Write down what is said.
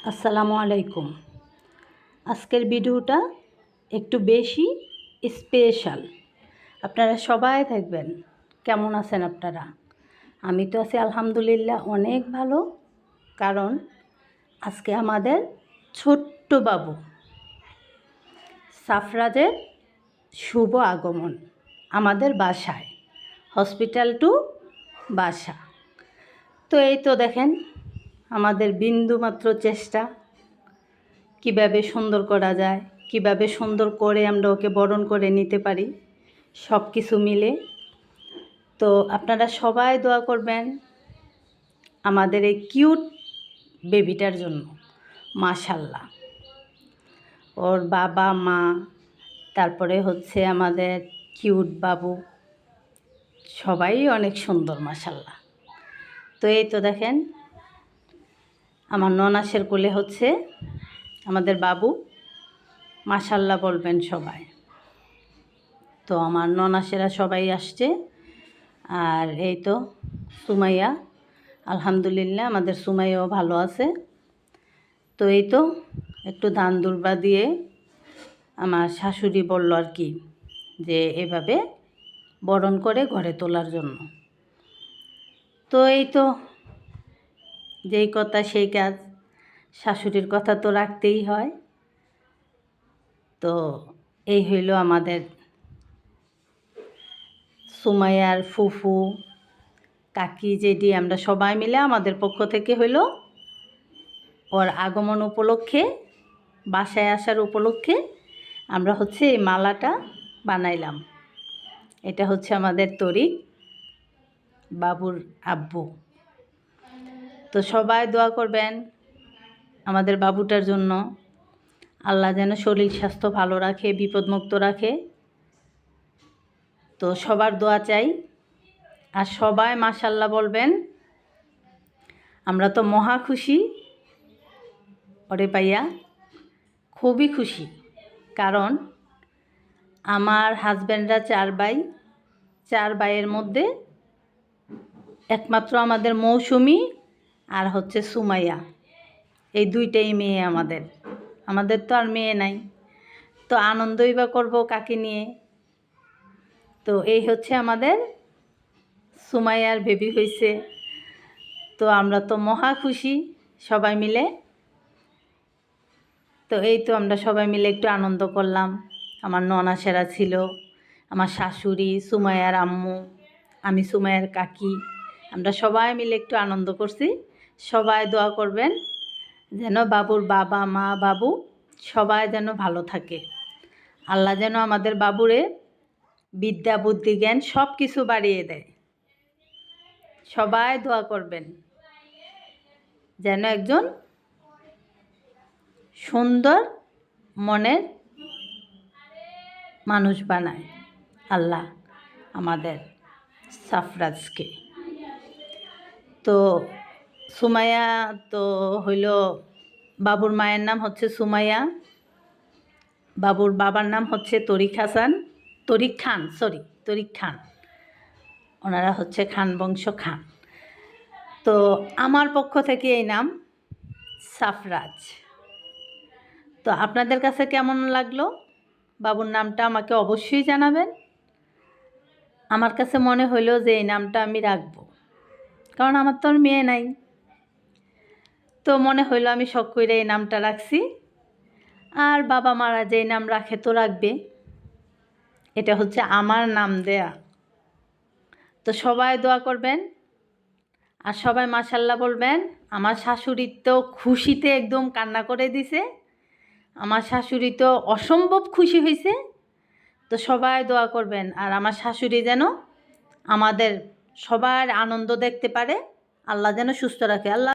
আসসালামু আলাইকুম। আজকের ভিডিওটা একটু বেশি স্পেশাল। আপনারা সবাই থাকবেন। কেমন আছেন আপনারা? আমি তো আছি আলহামদুলিল্লাহ অনেক ভালো। কারণ আজকে আমাদের ছোট্ট বাবু সাফরাজের শুভ আগমন আমাদের বাসায়, হসপিটাল টু বাসা। তো এই তো দেখেন আমাদের বিন্দুমাত্র চেষ্টা কিভাবে সুন্দর করা যায়, কিভাবে সুন্দর করে আমরা ওকে বরণ করে নিতে পারি, সব কিছু মিলে। তো আপনারা সবাই দোয়া করবেন আমাদের এই কিউট বেবিটার জন্য। মাশাল্লাহ, ওর বাবা মা, তারপরে হচ্ছে আমাদের কিউট বাবু, সবাই অনেক সুন্দর মাশাল্লাহ। তো এই তো দেখেন আমার ননাসের কোলে হচ্ছে আমাদের বাবু। মাশাল্লাহ বলবেন সবাই। তো আমার ননাসেরা সবাই আসছে। আর এই তো সুমাইয়া, আলহামদুলিল্লাহ আমাদের সুমাইয়াও ভালো আছে। তো এই তো একটু ধান দুর্বা দিয়ে আমার শাশুড়ি বলল আর কি যে এভাবে বরণ করে ঘরে তোলার জন্য। তো এই তো যেই কথা সেই কাজ, শাশুড়ির কথা তো রাখতেই হয়। তো এই হইল আমাদের সুমাইয়ার ফুফু কাকি জেডি, আমরা সবাই মিলে আমাদের পক্ষ থেকে হইল ওর আগমন উপলক্ষে, বাসায় আসার উপলক্ষে আমরা হচ্ছে এই মালাটা বানাইলাম। এটা হচ্ছে আমাদের তরিক বাবুর আব্বু। তো সবাই দোয়া করবেন আমাদের বাবুটার জন্য। আল্লাহ যেন শরীর স্বাস্থ্য ভালো রাখে, বিপদমুক্ত রাখে। তো সবার দোয়া চাই। আর সবাই মাশাল্লাহ বলবেন। আমরা তো মহা খুশি ওরে পাইয়া, খুবই খুশি। কারণ আমার হাজব্যান্ডরা 4 ভাই, 4 ভাইয়ের মধ্যে একমাত্র আমাদের মৌসুমি আর হচ্ছে সুমাইয়া, এই দুইটাই মেয়ে আমাদের। আমাদের তো আর মেয়ে নাই। তো আনন্দই বা করবো কাকে নিয়ে। তো এই হচ্ছে আমাদের সুমাইয়ার বেবি হয়েছে। তো আমরা তো মহা খুশি সবাই মিলে। তো এই তো আমরা সবাই মিলে একটু আনন্দ করলাম। আমার ননাসেরা ছিল, আমার শাশুড়ি, সুমাইয়ার আম্মু, আমি সুমাইয়ার কাকি, আমরা সবাই মিলে একটু আনন্দ করছি। সবাই দোয়া করবেন যেন বাবুর বাবা মা বাবু সবাই যেন ভালো থাকে। আল্লাহ যেন আমাদের বাবুরে বিদ্যা বুদ্ধি জ্ঞান সব কিছু বাড়িয়ে দেয়। সবাই দোয়া করবেন যেন একজন সুন্দর মনের মানুষ বানায় আল্লাহ আমাদের সাফরাজকে। তো সুমাইয়া তো হইল, বাবুর মায়ের নাম হচ্ছে সুমাইয়া, বাবুর বাবার নাম হচ্ছে তরিক খান। ওনারা হচ্ছে খান বংশ খান। তো আমার পক্ষ থেকে এই নাম সাফরাজ। তো আপনাদের কাছে কেমন লাগলো বাবুর নামটা আমাকে অবশ্যই জানাবেন। আমার কাছে মনে হইলো যে এই নামটা আমি রাখবো, কারণ আমার তো আর মেয়ে নাই। তো মনে হইলো আমি শখ করে এই নামটা রাখছি। আর বাবা মারা যেই নাম রাখে তো রাখবে, এটা হচ্ছে আমার নাম দেয়া। তো সবাই দোয়া করবেন আর সবাই মাশাল্লাহ বলবেন। আমার শাশুড়ি তো খুশিতে একদম কান্না করে দিছে। আমার শাশুড়ি তো অসম্ভব খুশি হয়েছে। তো সবাই দোয়া করবেন আর আমার শাশুড়ি যেন আমাদের সবার আনন্দ দেখতে পারে, আল্লাহ যেন সুস্থ রাখে। আল্লাহ